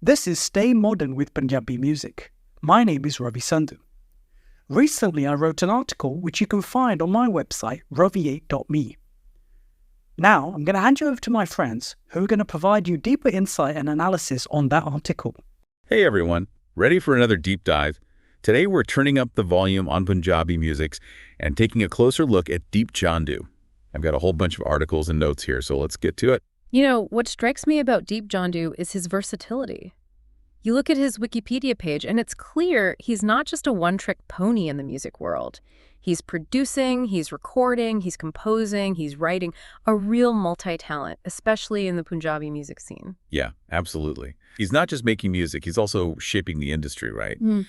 This is Stay Modern with Punjabi Music. My name is Ravi Sandhu. Recently, I wrote an article which you can find on my website, ravi8.me. Now, I'm going to hand you over to my friends who are going to provide you deeper insight and analysis on that article. Hey everyone, ready for another deep dive? Today we're turning up the volume on Punjabi music and taking a closer look at Deep Jandu. I've got a whole bunch of articles and notes here, so let's get to it. You know, what strikes me about Deep Jandu is his versatility. You look at his Wikipedia page and it's clear he's not just a one-trick pony in the music world. He's producing, he's recording, he's composing, he's writing, a real multi-talent, especially in the Punjabi music scene. Yeah, absolutely. He's not just making music, he's also shaping the industry, right? Mm.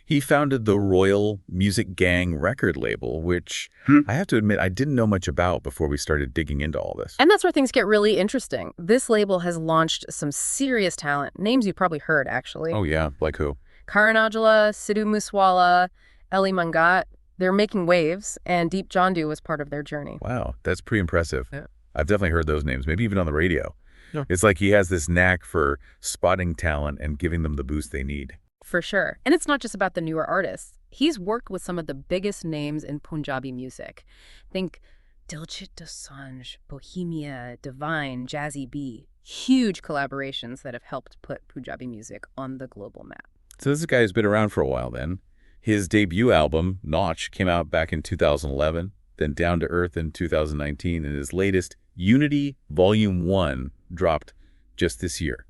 He founded the Royal Music Gang record label, which I have to admit I didn't know much about before we started digging into all this. And that's where things get really interesting. This label has launched some serious talent, names you've probably heard, actually. Oh yeah, like who? Karan Aujla, Sidhu Moosewala, Ellie Mangat. They're making waves, and Deep Jandu was part of their journey. Wow, that's pretty impressive. Yeah. I've definitely heard those names, maybe even on the radio. Yeah. It's like he has this knack for spotting talent and giving them the boost they need. For sure. And it's not just about the newer artists. He's worked with some of the biggest names in Punjabi music. Think Diljit Dosanjh, Bohemia, Divine, Jazzy B. Huge collaborations that have helped put Punjabi music on the global map. So this guy has been around for a while then. His debut album, Notch, came out back in 2011, then Down to Earth in 2019, and his latest, Unity Volume 1, dropped just this year.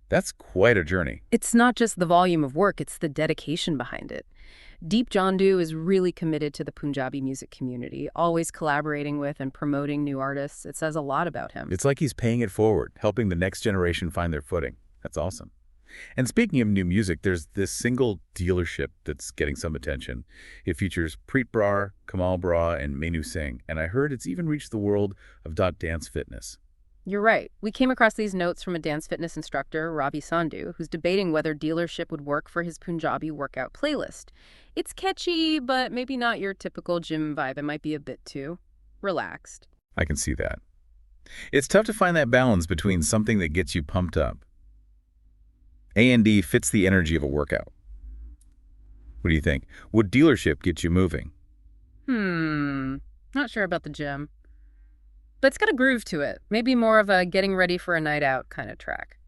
That's quite a journey. It's not just the volume of work, it's the dedication behind it. Deep Jandu is really committed to the Punjabi music community, always collaborating with and promoting new artists. It says a lot about him. It's like he's paying it forward, helping the next generation find their footing. That's awesome. And speaking of new music, there's this single Dealership that's getting some attention. It features Preet Brar, Kamal Brar, and Meenu Singh, and I heard it's even reached the world of dance fitness. You're right. We came across these notes from a dance fitness instructor, Ravi Sandhu, who's debating whether Dealership would work for his Punjabi workout playlist. It's catchy, but maybe not your typical gym vibe. It might be a bit too relaxed. I can see that. It's tough to find that balance between something that gets you pumped up. A&D fits the energy of a workout. What do you think? Would Dealership get you moving? Not sure about the gym. But it's got a groove to it. Maybe more of a getting ready for a night out kind of track.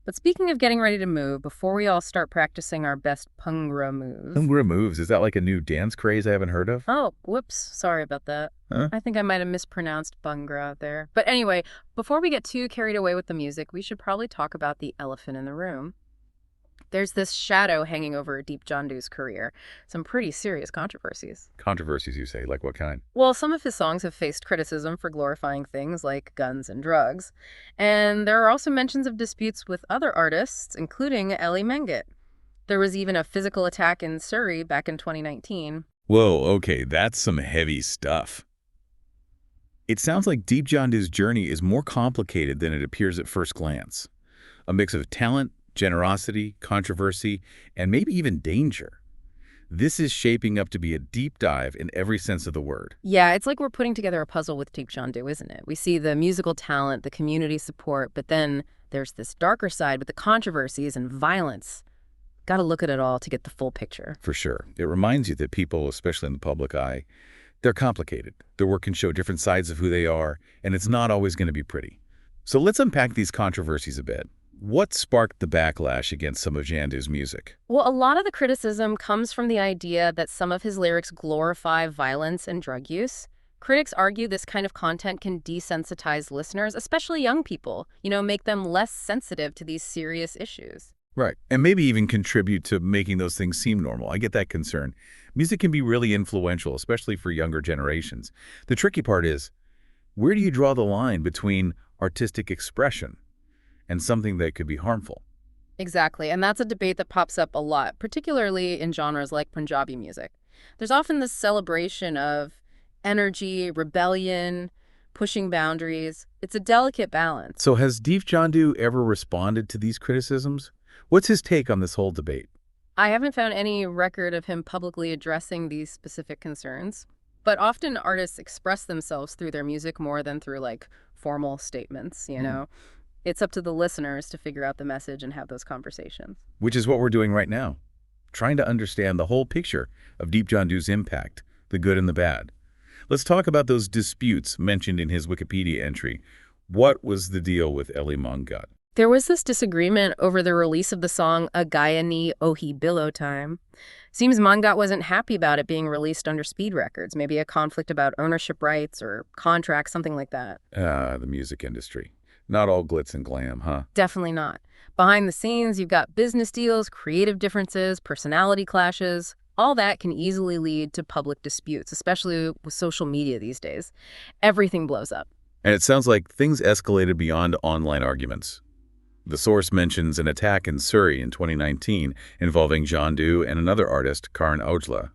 But speaking of getting ready to move, before we all start practicing our best Bhangra moves... Bhangra moves? Is that like a new dance craze I haven't heard of? Oh, whoops. Sorry about that. Huh? I think I might have mispronounced Bhangra there. But anyway, before we get too carried away with the music, we should probably talk about the elephant in the room. There's this shadow hanging over Deep Jandu's career. Some pretty serious controversies. Controversies, you say? Like what kind? Well, some of his songs have faced criticism for glorifying things like guns and drugs. And there are also mentions of disputes with other artists, including Ellie Mangat. There was even a physical attack in Surrey back in 2019. Whoa, okay, that's some heavy stuff. It sounds like Deep Jandu's journey is more complicated than it appears at first glance. A mix of talent, generosity, controversy, and maybe even danger. This is shaping up to be a deep dive in every sense of the word. Yeah, it's like we're putting together a puzzle with Deep Jandu, isn't it? We see the musical talent, the community support, but then there's this darker side with the controversies and violence. Got to look at it all to get the full picture. For sure. It reminds you that people, especially in the public eye, they're complicated. Their work can show different sides of who they are, and it's not always going to be pretty. So let's unpack these controversies a bit. What sparked the backlash against some of Jandu's music? Well, a lot of the criticism comes from the idea that some of his lyrics glorify violence and drug use. Critics argue this kind of content can desensitize listeners, especially young people, make them less sensitive to these serious issues. Right. And maybe even contribute to making those things seem normal. I get that concern. Music can be really influential, especially for younger generations. The tricky part is, where do you draw the line between artistic expression and something that could be harmful? Exactly, and that's a debate that pops up a lot, particularly in genres like Punjabi music. There's often this celebration of energy, rebellion, pushing boundaries. It's a delicate balance. So has Deep Jandu ever responded to these criticisms? What's his take on this whole debate? I haven't found any record of him publicly addressing these specific concerns, but often artists express themselves through their music more than through, formal statements, It's up to the listeners to figure out the message and have those conversations. Which is what we're doing right now, trying to understand the whole picture of Deep Jandu's impact, the good and the bad. Let's talk about those disputes mentioned in his Wikipedia entry. What was the deal with Eli Mangat? There was this disagreement over the release of the song A Gaya Ni Ohi Bilo Time. Seems Mangat wasn't happy about it being released under Speed Records, maybe a conflict about ownership rights or contracts, something like that. The music industry. Not all glitz and glam, huh? Definitely not. Behind the scenes, you've got business deals, creative differences, personality clashes. All that can easily lead to public disputes, especially with social media these days. Everything blows up. And it sounds like things escalated beyond online arguments. The source mentions an attack in Surrey in 2019 involving Jandu and another artist, Karan Aujla.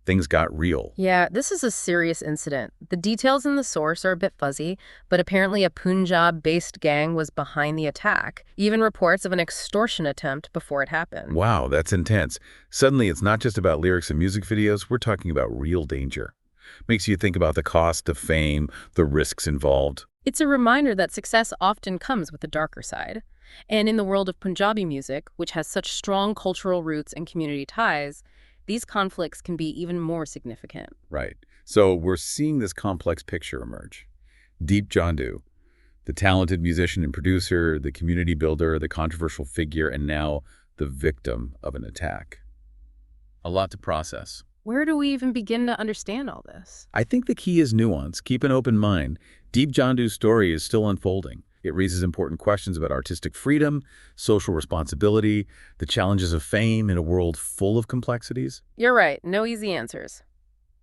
Things got real. Yeah, this is a serious incident. The details in the source are a bit fuzzy, but apparently a Punjab-based gang was behind the attack. Even reports of an extortion attempt before it happened. Wow, that's intense. Suddenly, it's not just about lyrics and music videos. We're talking about real danger. Makes you think about the cost of fame, the risks involved. It's a reminder that success often comes with the darker side. And in the world of Punjabi music, which has such strong cultural roots and community ties, these conflicts can be even more significant. Right. So we're seeing this complex picture emerge. Deep Jandu, the talented musician and producer, the community builder, the controversial figure, and now the victim of an attack. A lot to process. Where do we even begin to understand all this? I think the key is nuance. Keep an open mind. Deep Jandu's story is still unfolding. It raises important questions about artistic freedom, social responsibility, the challenges of fame in a world full of complexities. You're right. No easy answers.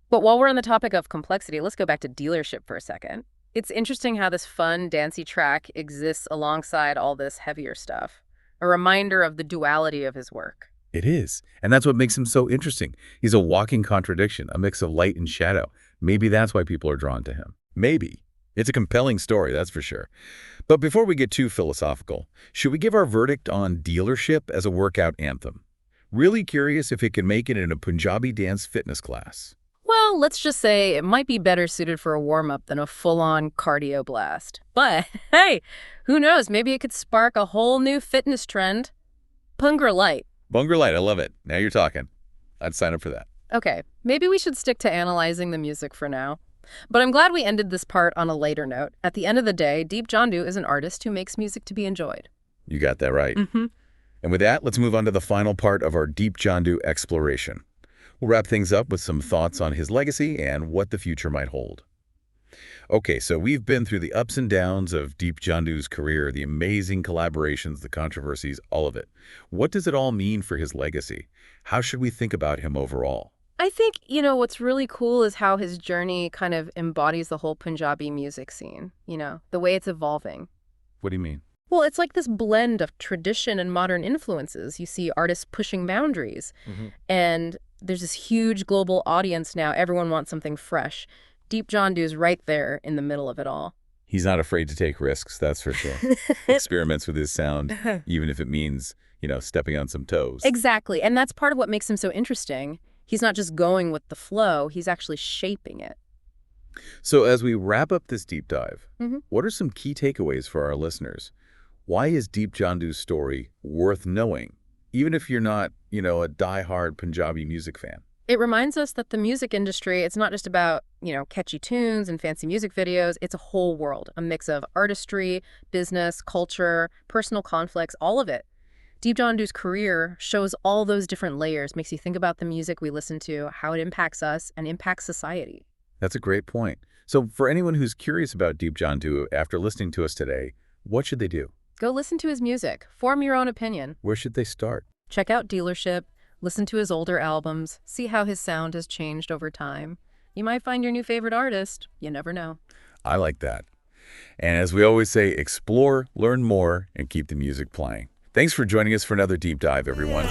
But while we're on the topic of complexity, let's go back to dealership for a second. It's interesting how this fun, dancey track exists alongside all this heavier stuff. A reminder of the duality of his work. It is. And that's what makes him so interesting. He's a walking contradiction, a mix of light and shadow. Maybe that's why people are drawn to him. Maybe. It's a compelling story, that's for sure. But before we get too philosophical, should we give our verdict on Dealership as a workout anthem? Really curious if it can make it in a Punjabi dance fitness class. Well, let's just say it might be better suited for a warm-up than a full-on cardio blast. But, hey, who knows? Maybe it could spark a whole new fitness trend. Bhangra Light. Bhangra Light, I love it. Now you're talking. I'd sign up for that. Okay, maybe we should stick to analyzing the music for now. But I'm glad we ended this part on a lighter note. At the end of the day, Deep Jandu is an artist who makes music to be enjoyed. You got that right. Mm-hmm. And with that, let's move on to the final part of our Deep Jandu exploration. We'll wrap things up with some thoughts on his legacy and what the future might hold. Okay, so we've been through the ups and downs of Deep Jandu's career, the amazing collaborations, the controversies, all of it. What does it all mean for his legacy? How should we think about him overall? I think, what's really cool is how his journey kind of embodies the whole Punjabi music scene, the way it's evolving. What do you mean? Well, it's like this blend of tradition and modern influences. You see artists pushing boundaries, and there's this huge global audience now. Everyone wants something fresh. Deep Jandu's right there in the middle of it all. He's not afraid to take risks, that's for sure. Experiments with his sound, even if it means, stepping on some toes. Exactly, and that's part of what makes him so interesting. He's not just going with the flow, he's actually shaping it. So as we wrap up this deep dive, Mhm. what are some key takeaways for our listeners? Why is Deep Jandu's story worth knowing, even if you're not, a die-hard Punjabi music fan? It reminds us that the music industry, it's not just about, catchy tunes and fancy music videos. It's a whole world, a mix of artistry, business, culture, personal conflicts, all of it. Deep Jandu's career shows all those different layers, makes you think about the music we listen to, how it impacts us and impacts society. That's a great point. So for anyone who's curious about Deep Jandu after listening to us today, what should they do? Go listen to his music. Form your own opinion. Where should they start? Check out Dealership. Listen to his older albums. See how his sound has changed over time. You might find your new favorite artist. You never know. I like that. And as we always say, explore, learn more, and keep the music playing. Thanks for joining us for another deep dive, everyone.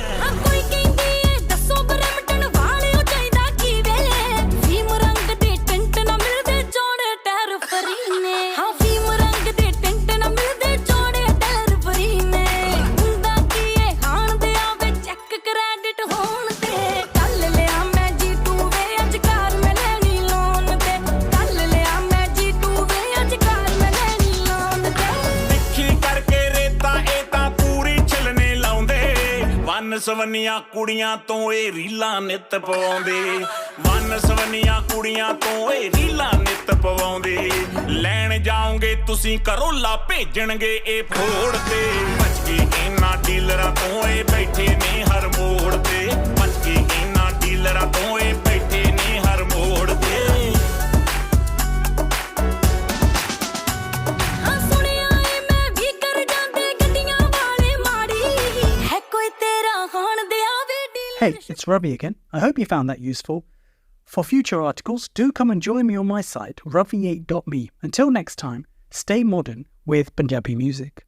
करके one ਸਵੰਨੀਆਂ ਕੁੜੀਆਂ ਤੋਂ ਇਹ ਰੀਲਾਂ ਨਿੱਤ ਪਵਾਉਂਦੇ one ਸਵੰਨੀਆਂ ਕੁੜੀਆਂ ਤੋਂ ਇਹ ਰੀਲਾਂ ਨਿੱਤ ਪਵਾਉਂਦੇ ਲੈਣ ਜਾਓਗੇ ਤੁਸੀਂ ਕਰੋਲਾ ਭੇਜਣਗੇ ਇਹ ਫੋੜ ਤੇ ਬਚ ਕੇ ਇਹਨਾਂ ਡੀਲਰਾਂ ਤੋਂ ਇਹ ਬੈਠੇ ਨੇ ਹਰ ਮੋੜ ਤੇ ਬਚ ਕੇ ਇਹਨਾਂ ਡੀਲਰਾਂ ਤੋਂ ਇਹ ਬੈਠੇ ਨੇ ਹਰ ਮੋੜ ਤੇ Hey, it's Ravi again. I hope you found that useful. For future articles, do come and join me on my site, ravi8.me. Until next time, stay modern with Punjabi music.